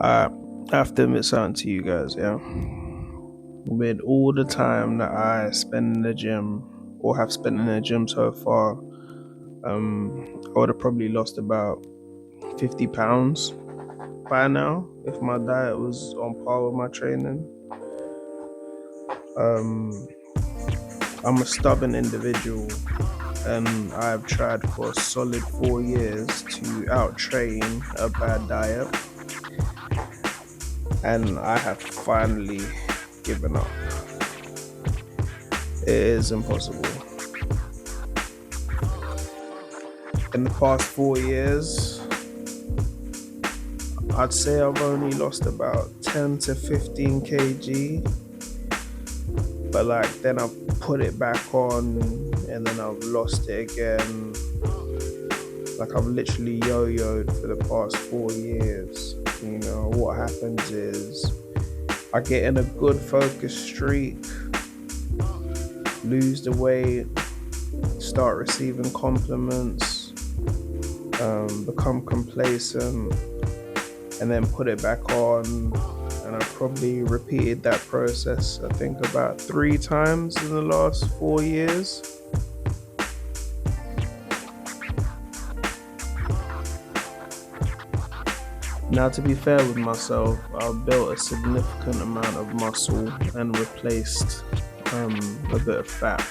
I have to admit something to you guys, yeah. With all the time that I spend in the gym or have spent in the gym so far, I would have probably lost about 50 pounds by now if my diet was on par with my training. Um, I'm a stubborn individual and I've tried for a solid 4 years to out train a bad diet, and I have finally given up. It is impossible. In the past 4 years, I'd say I've only lost about 10 to 15 kg, but then I've put it back on and then I've lost it again. I've literally yo-yoed for the past 4 years. What happens is I get in a good focus streak, lose the weight, start receiving compliments, become complacent, and then put it back on. And I probably repeated that process, I think, about 3 times in the last 4 years. Now, to be fair with myself, I've built a significant amount of muscle and replaced a bit of fat.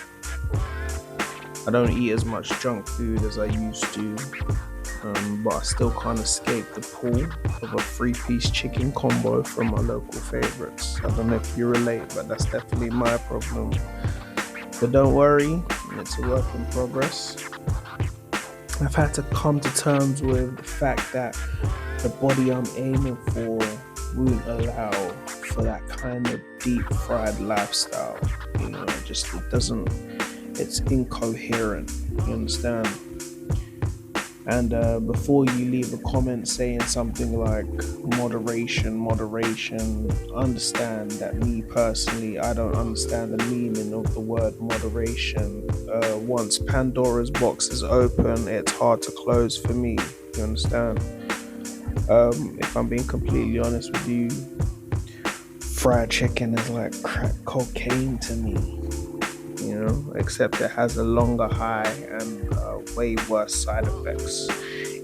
I don't eat as much junk food as I used to, but I still can't escape the pull of a 3-piece chicken combo from my local favorites. I don't know if you relate, but that's definitely my problem. But don't worry, it's a work in progress. I've had to come to terms with the fact that the body I'm aiming for won't allow for that kind of deep fried lifestyle. It's incoherent, you understand? And before you leave a comment saying something like moderation, understand that me personally, I don't understand the meaning of the word moderation. Once Pandora's box is open, it's hard to close for me, you understand? If I'm being completely honest with you, fried chicken is like crack cocaine to me. Except it has a longer high and way worse side effects,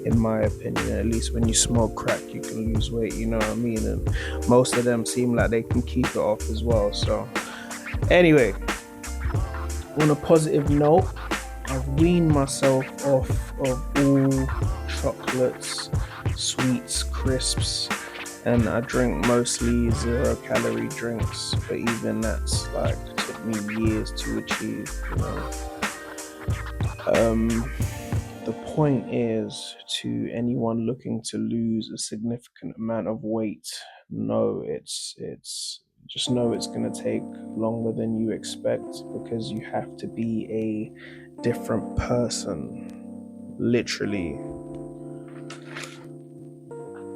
in my opinion. At least when you smoke crack, you can lose weight, you know what I mean? And most of them seem like they can keep it off as well. So, anyway, on a positive note, I've weaned myself off of all chocolates, sweets, crisps, and I drink mostly 0-calorie drinks, but even that's took me years to achieve, The point is, to anyone looking to lose a significant amount of weight, just know it's going to take longer than you expect, because you have to be a different person, literally.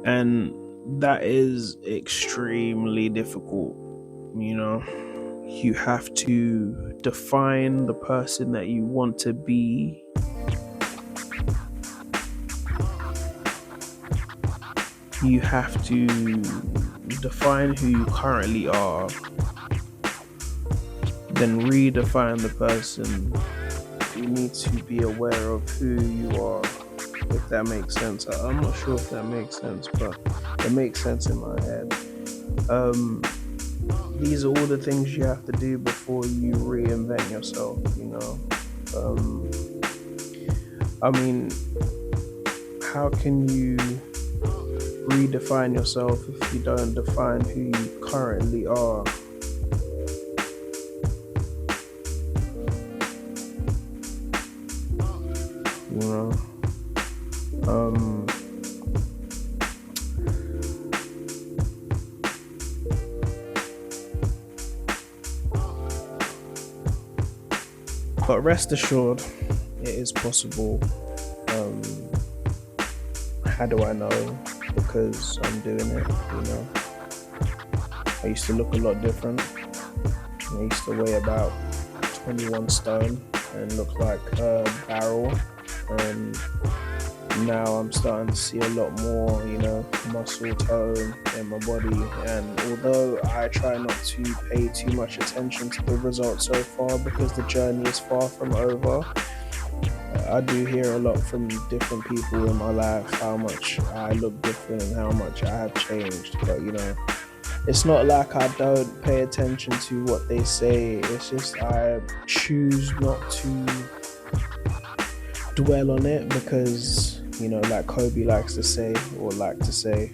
And that is extremely difficult, You have to define the person that you want to be. You have to define who you currently are, then redefine the person. You need to be aware of who you are, if that makes sense. I'm not sure if that makes sense, but it makes sense in my head. These are all the things you have to do before you reinvent yourself, how can you redefine yourself if you don't define who you currently are? But rest assured, it is possible. How do I know? Because I'm doing it, I used to look a lot different. I used to weigh about 21 stone and look like a barrel. now I'm starting to see a lot more, muscle tone in my body. And although I try not to pay too much attention to the results so far because the journey is far from over, I do hear a lot from different people in my life how much I look different and how much I have changed. But it's not like I don't pay attention to what they say. It's just I choose not to dwell on it because, like Kobe likes to say, or like to say,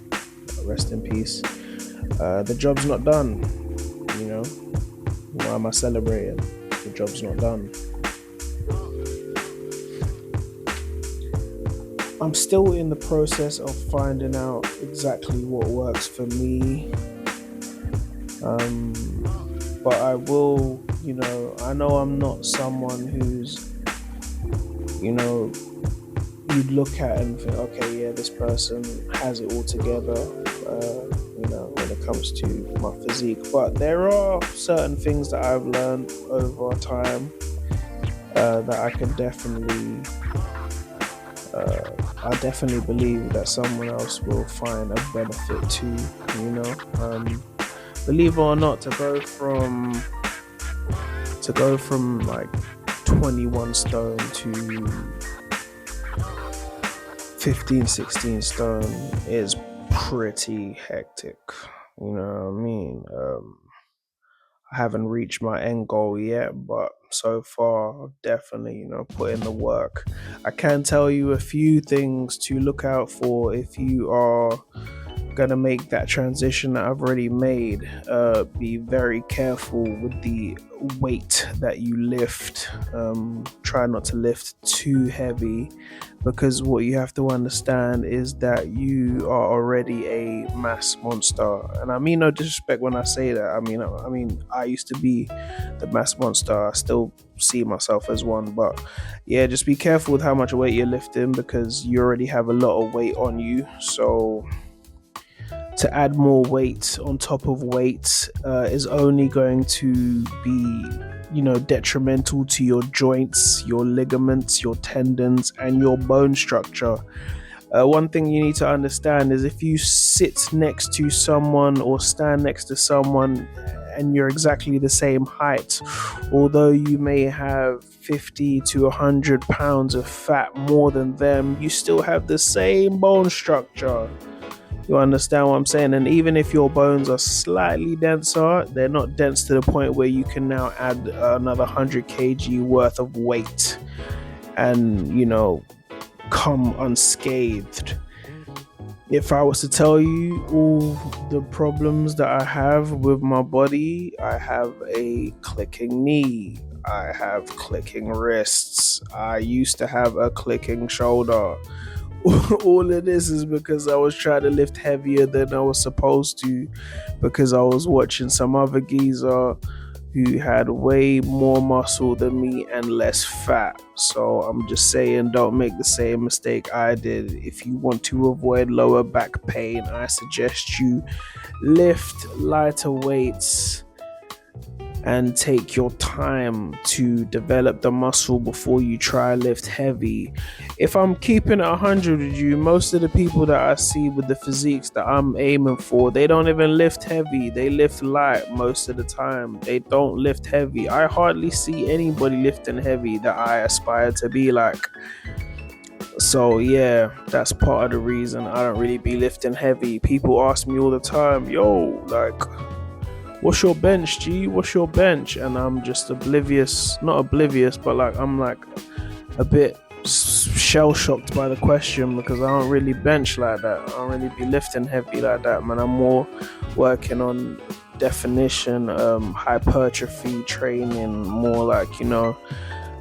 rest in peace, the job's not done. Why am I celebrating? The job's not done. I'm still in the process of finding out exactly what works for me. But I will, I know I'm not someone who's, you'd look at and think, okay, yeah, this person has it all together, when it comes to my physique. But there are certain things that I've learned over time that I can definitely, I definitely believe that someone else will find a benefit to, believe it or not, to go from like 21 stone to 15, 16 stone is pretty hectic. You know what I mean? I haven't reached my end goal yet, but so far I've definitely, put in the work. I can tell you a few things to look out for if you are gonna make that transition that I've already made. Be very careful with the weight that you lift. Try not to lift too heavy, because what you have to understand is that you are already a mass monster. And I mean no disrespect when I say that. I mean I used to be the mass monster. I still see myself as one, but yeah, just be careful with how much weight you're lifting, because you already have a lot of weight on you. So to add more weight on top of weight is only going to be, detrimental to your joints, your ligaments, your tendons, and your bone structure. One thing you need to understand is if you sit next to someone or stand next to someone and you're exactly the same height, although you may have 50 to 100 pounds of fat more than them, you still have the same bone structure. You understand what I'm saying? And even if your bones are slightly denser, they're not dense to the point where you can now add another 100 kg worth of weight and, come unscathed. If I was to tell you all the problems that I have with my body, I have a clicking knee, I have clicking wrists, I used to have a clicking shoulder. All of this is because I was trying to lift heavier than I was supposed to, because I was watching some other geezer who had way more muscle than me and less fat. So I'm just saying, don't make the same mistake I did. If you want to avoid lower back pain, I suggest you lift lighter weights and take your time to develop the muscle before you try lift heavy. If I'm keeping it 100 with you, most of the people that I see with the physiques that I'm aiming for, they don't even lift heavy. They lift light most of the time. They don't lift heavy. I hardly see anybody lifting heavy that I aspire to be like. So yeah, that's part of the reason I don't really be lifting heavy. People ask me all the time, yo, like, what's your bench, G? What's your bench? And I'm just not oblivious, but I'm a bit shell-shocked by the question, because I don't really bench like that. I don't really be lifting heavy like that, man. I'm more working on definition, hypertrophy training, more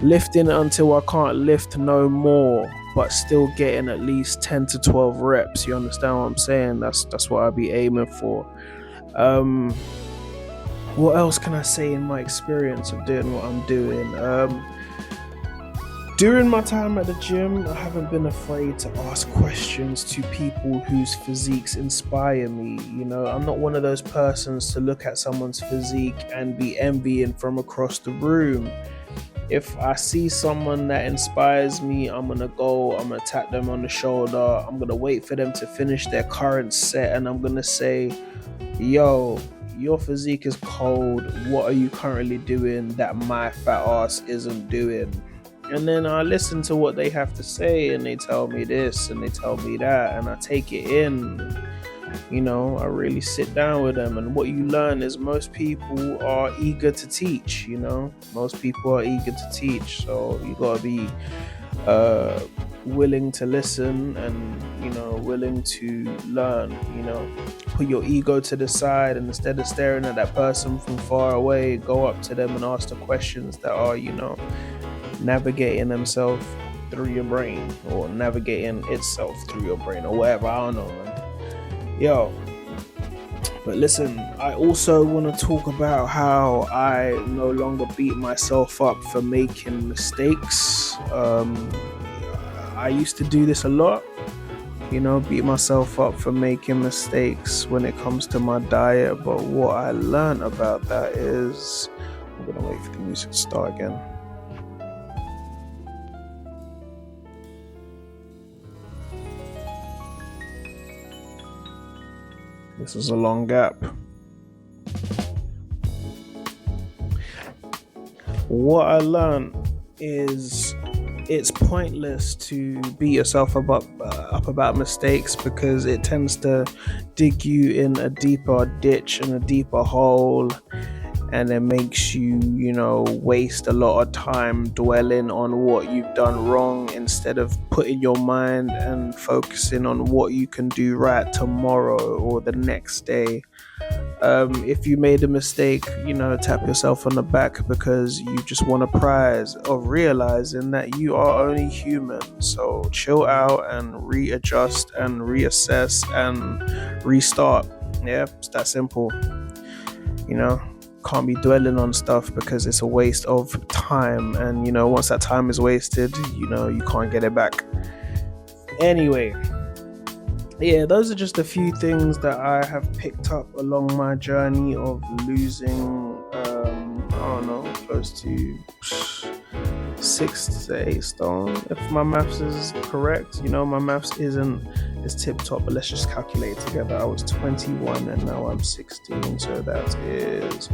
lifting until I can't lift no more, but still getting at least 10 to 12 reps. You understand what I'm saying? That's what I'll be aiming for. What else can I say in my experience of doing what I'm doing? During my time at the gym, I haven't been afraid to ask questions to people whose physiques inspire me. I'm not one of those persons to look at someone's physique and be envying from across the room. If I see someone that inspires me, I'm gonna go, I'm gonna tap them on the shoulder, I'm gonna wait for them to finish their current set, and I'm gonna say, yo, your physique is cold. What are you currently doing that my fat ass isn't doing? And then I listen to what they have to say, and they tell me this and they tell me that, and I take it in. I really sit down with them, and what you learn is most people are eager to teach. Most people are eager to teach, so you gotta be willing to listen and willing to learn. Put your ego to the side, and instead of staring at that person from far away, go up to them and ask the questions that are navigating themselves through your brain, or navigating itself through your brain, or whatever. I don't know, man. But listen, I also want to talk about how I no longer beat myself up for making mistakes. I used to do this a lot, beat myself up for making mistakes when it comes to my diet. But what I learned about that is, I'm gonna wait for the music to start again. This is a long gap. What I learned is it's pointless to beat yourself up about mistakes, because it tends to dig you in a deeper ditch and a deeper hole, and it makes you, waste a lot of time dwelling on what you've done wrong, instead of putting your mind and focusing on what you can do right tomorrow or the next day. If you made a mistake, tap yourself on the back, because you just won a prize of realizing that you are only human. So chill out and readjust and reassess and restart. Yeah, it's that simple. Can't be dwelling on stuff, because it's a waste of time, and once that time is wasted, you can't get it back. Anyway, those are just a few things that I have picked up along my journey of losing close to 6 to 8 stone, if my maths is correct. My maths isn't as tip top, but let's just calculate together. I was 21 and now I'm 16, so that is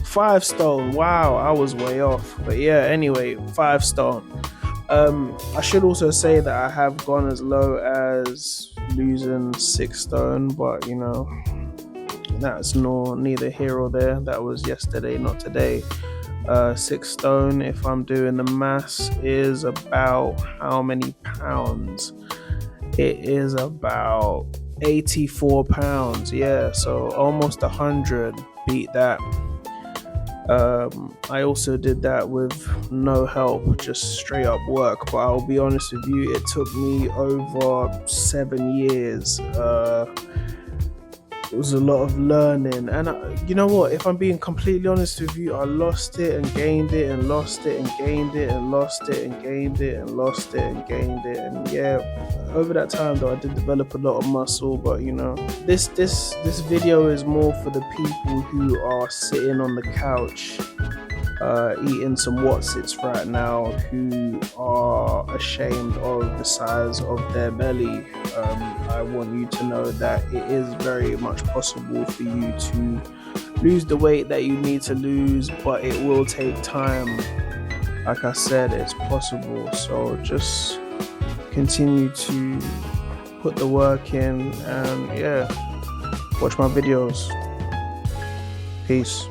5 stone. Wow, I was way off. But anyway, 5 stone. I should also say that I have gone as low as losing 6 stone, but that's neither here or there. That was yesterday, not today. 6 stone, if I'm doing the maths, is about how many pounds? It is about 84 pounds. So almost 100. Beat that. I also did that with no help, just straight up work. But I'll be honest with you, it took me over 7 years. It was a lot of learning, and you know what, if I'm being completely honest with you, I lost it and gained it, and lost it and gained it, and lost it and gained it, and lost it and gained it. And over that time though, I did develop a lot of muscle. But this video is more for the people who are sitting on the couch eating some Wotsits right now, who are ashamed of the size of their belly. I want you to know that it is very much possible for you to lose the weight that you need to lose, but it will take time. Like I said, it's possible. So just continue to put the work in, and watch my videos. Peace.